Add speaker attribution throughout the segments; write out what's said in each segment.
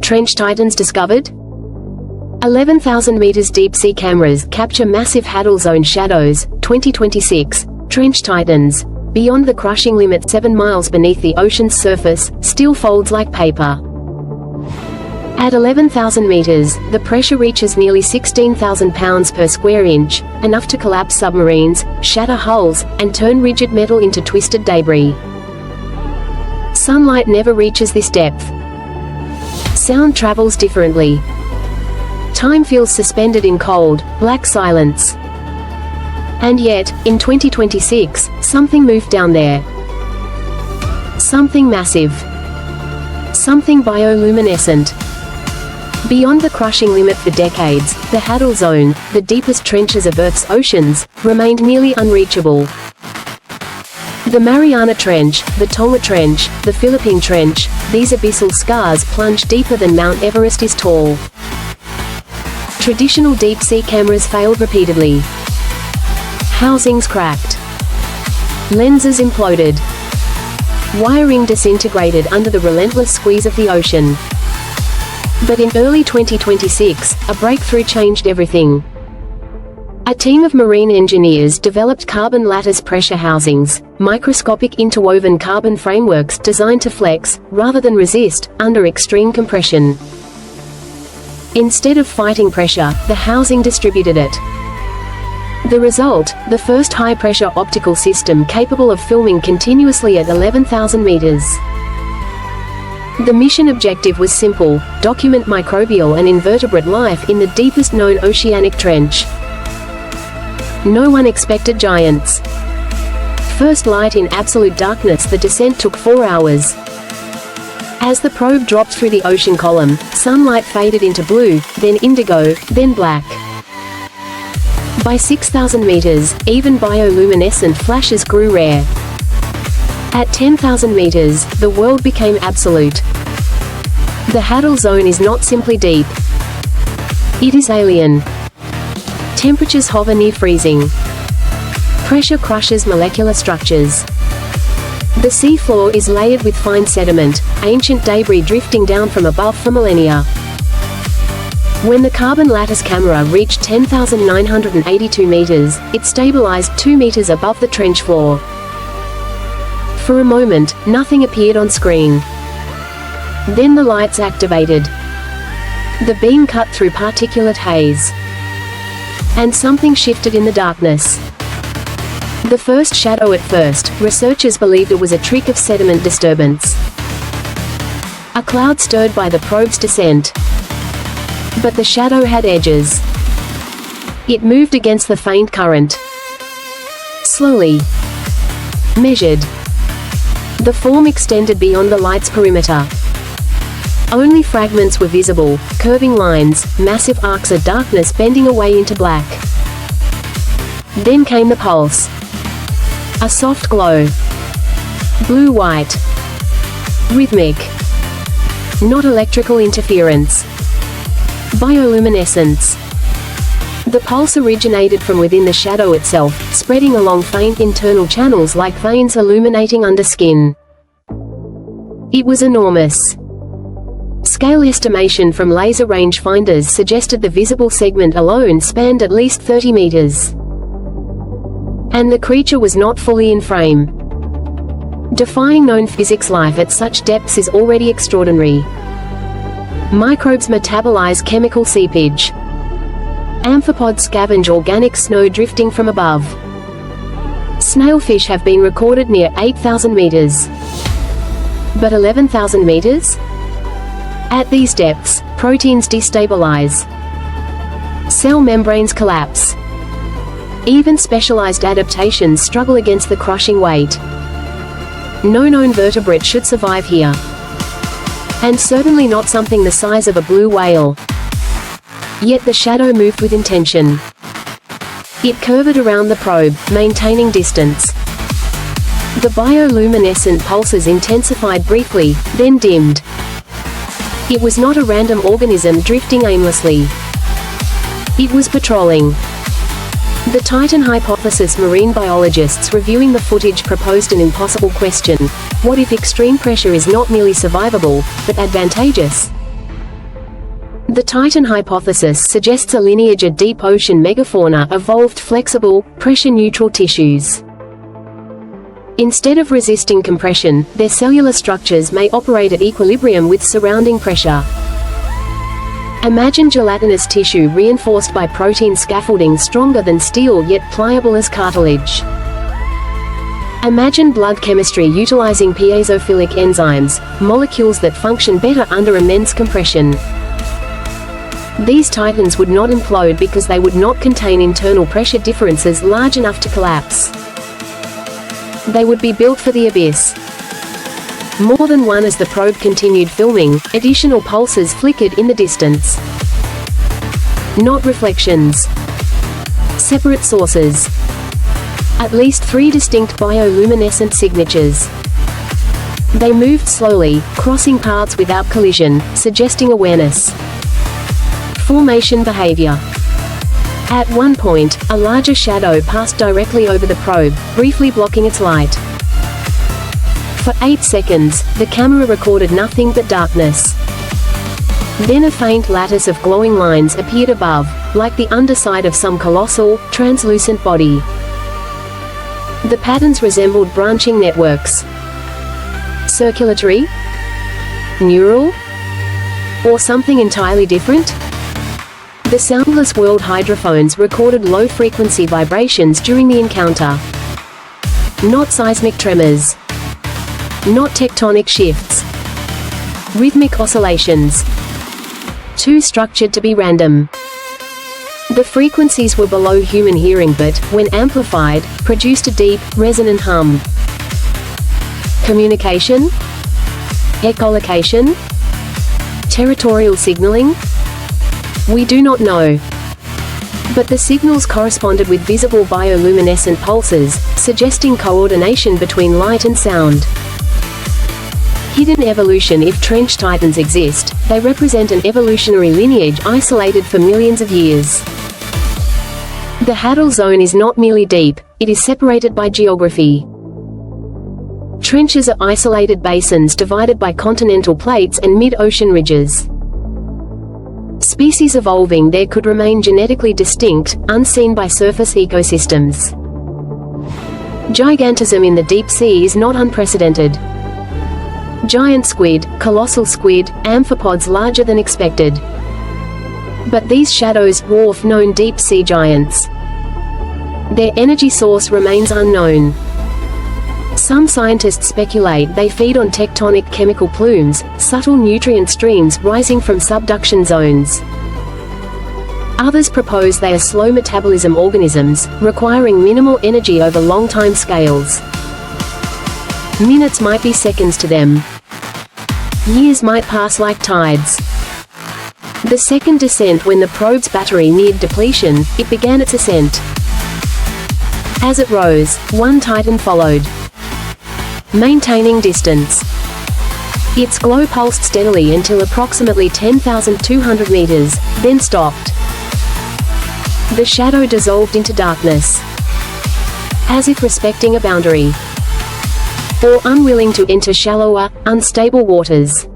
Speaker 1: trench titans discovered? 11,000 meters deep sea cameras capture massive Hadal Zone shadows, 2026, trench titans. Beyond the crushing limit 7 miles beneath the ocean's surface, steel folds like paper. At 11,000 meters, the pressure reaches nearly 16,000 pounds per square inch, enough to collapse submarines, shatter hulls, and turn rigid metal into twisted debris. Sunlight never reaches this depth. Sound travels differently. Time feels suspended in cold, black silence. And yet, in 2026, something moved down there. Something massive. Something bioluminescent. Beyond the crushing limit for decades, the Hadal Zone, the deepest trenches of Earth's oceans, remained nearly unreachable. The Mariana Trench, the Tonga Trench, the Philippine Trench, these abyssal scars plunge deeper than Mount Everest is tall. Traditional deep-sea cameras failed repeatedly. Housings cracked. Lenses imploded. Wiring disintegrated under the relentless squeeze of the ocean. But in early 2026, a breakthrough changed everything. A team of marine engineers developed carbon-lattice pressure housings, microscopic interwoven carbon frameworks designed to flex, rather than resist, under extreme compression. Instead of fighting pressure, the housing distributed it. The result, the first high-pressure optical system capable of filming continuously at 11,000 meters. The mission objective was simple: document microbial and invertebrate life in the deepest known oceanic trench. No one expected giants. First light in absolute darkness, the descent took 4 hours. As the probe dropped through the ocean column, sunlight faded into blue, then indigo, then black. By 6,000 meters, even bioluminescent flashes grew rare. At 10,000 meters, the world became absolute. The Hadal Zone is not simply deep. It is alien. Temperatures hover near freezing. Pressure crushes molecular structures. The seafloor is layered with fine sediment, ancient debris drifting down from above for millennia. When the carbon-lattice camera reached 10,982 meters, it stabilized 2 meters above the trench floor. For a moment, nothing appeared on screen. Then the lights activated. The beam cut through particulate haze. And something shifted in the darkness. The first shadow. At first, researchers believed it was a trick of sediment disturbance. A cloud stirred by the probe's descent. But the shadow had edges. It moved against the faint current. Slowly. Measured. The form extended beyond the light's perimeter. Only fragments were visible, curving lines, massive arcs of darkness bending away into black. Then came the pulse. A soft glow. Blue-white. Rhythmic. Not electrical interference. Bioluminescence. The pulse originated from within the shadow itself, spreading along faint internal channels like veins illuminating under skin. It was enormous. Scale estimation from laser rangefinders suggested the visible segment alone spanned at least 30 meters. And the creature was not fully in frame. Defying known physics, life at such depths is already extraordinary. Microbes metabolize chemical seepage. Amphipods scavenge organic snow drifting from above. Snailfish have been recorded near 8,000 meters. But 11,000 meters? At these depths, proteins destabilize. Cell membranes collapse. Even specialized adaptations struggle against the crushing weight. No known vertebrate should survive here. And certainly not something the size of a blue whale. Yet the shadow moved with intention. It curved around the probe, maintaining distance. The bioluminescent pulses intensified briefly, then dimmed. It was not a random organism drifting aimlessly. It was patrolling. The Titan hypothesis. Marine biologists reviewing the footage proposed an impossible question: what if extreme pressure is not merely survivable, but advantageous? The Titan hypothesis suggests a lineage of deep ocean megafauna evolved flexible, pressure-neutral tissues. Instead of resisting compression, their cellular structures may operate at equilibrium with surrounding pressure. Imagine gelatinous tissue reinforced by protein scaffolding stronger than steel yet pliable as cartilage. Imagine blood chemistry utilizing piezophilic enzymes, molecules that function better under immense compression. These titans would not implode because they would not contain internal pressure differences large enough to collapse. They would be built for the abyss. More than one. As the probe continued filming, additional pulses flickered in the distance. Not reflections. Separate sources. At least 3 distinct bioluminescent signatures. They moved slowly, crossing paths without collision, suggesting awareness. Formation behavior. At one point, a larger shadow passed directly over the probe, briefly blocking its light. For 8 seconds, the camera recorded nothing but darkness. Then a faint lattice of glowing lines appeared above, like the underside of some colossal, translucent body. The patterns resembled branching networks. Circulatory? Neural? Or something entirely different? The soundless world hydrophones recorded low-frequency vibrations during the encounter. Not seismic tremors. Not tectonic shifts. Rhythmic oscillations. Too structured to be random. The frequencies were below human hearing but, when amplified, produced a deep, resonant hum. Communication? Echolocation? Territorial signaling? We do not know. But the signals corresponded with visible bioluminescent pulses, suggesting coordination between light and sound. Hidden evolution. If trench titans exist, they represent an evolutionary lineage isolated for millions of years. The Hadal Zone is not merely deep, it is separated by geography. Trenches are isolated basins divided by continental plates and mid-ocean ridges. Species evolving there could remain genetically distinct, unseen by surface ecosystems. Gigantism in the deep sea is not unprecedented. Giant squid, colossal squid, amphipods larger than expected. But these shadows dwarf known deep sea giants. Their energy source remains unknown. Some scientists speculate they feed on tectonic chemical plumes, subtle nutrient streams rising from subduction zones. Others propose they are slow metabolism organisms, requiring minimal energy over long time scales. Minutes might be seconds to them. Years might pass like tides. The second descent. When the probe's battery neared depletion, it began its ascent. As it rose, one titan followed. Maintaining distance. Its glow pulsed steadily until approximately 10,200 meters, then stopped. The shadow dissolved into darkness. As if respecting a boundary. Or unwilling to enter shallower, unstable waters.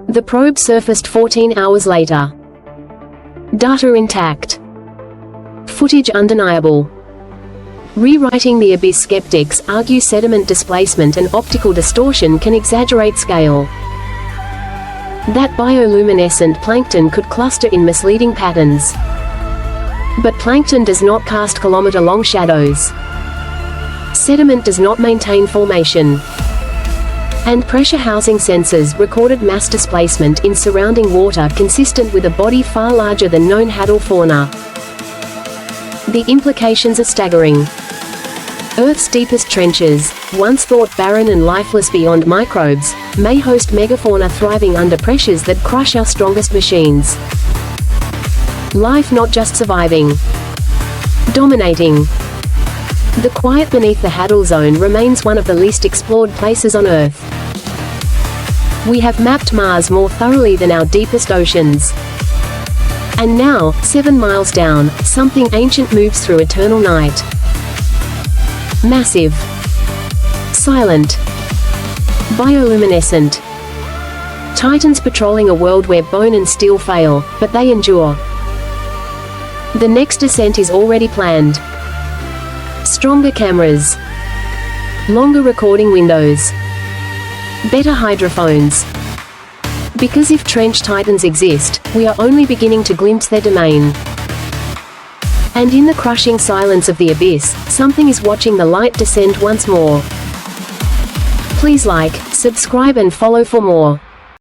Speaker 1: The probe surfaced 14 hours later. Data intact. Footage undeniable. Rewriting the abyss. Skeptics argue sediment displacement and optical distortion can exaggerate scale. That bioluminescent plankton could cluster in misleading patterns. But plankton does not cast kilometer-long shadows. Sediment does not maintain formation. And pressure housing sensors recorded mass displacement in surrounding water consistent with a body far larger than known Hadal fauna. The implications are staggering. Earth's deepest trenches, once thought barren and lifeless beyond microbes, may host megafauna thriving under pressures that crush our strongest machines. Life not just surviving. Dominating. The quiet beneath the Hadal Zone remains one of the least explored places on Earth. We have mapped Mars more thoroughly than our deepest oceans. And now, 7 miles down, something ancient moves through eternal night. Massive. Silent. Bioluminescent. Titans patrolling a world where bone and steel fail, but they endure. The next descent is already planned. Stronger cameras. Longer recording windows. Better hydrophones. Because if trench titans exist, we are only beginning to glimpse their domain. And in the crushing silence of the abyss, something is watching the light descend once more. Please like, subscribe and follow for more.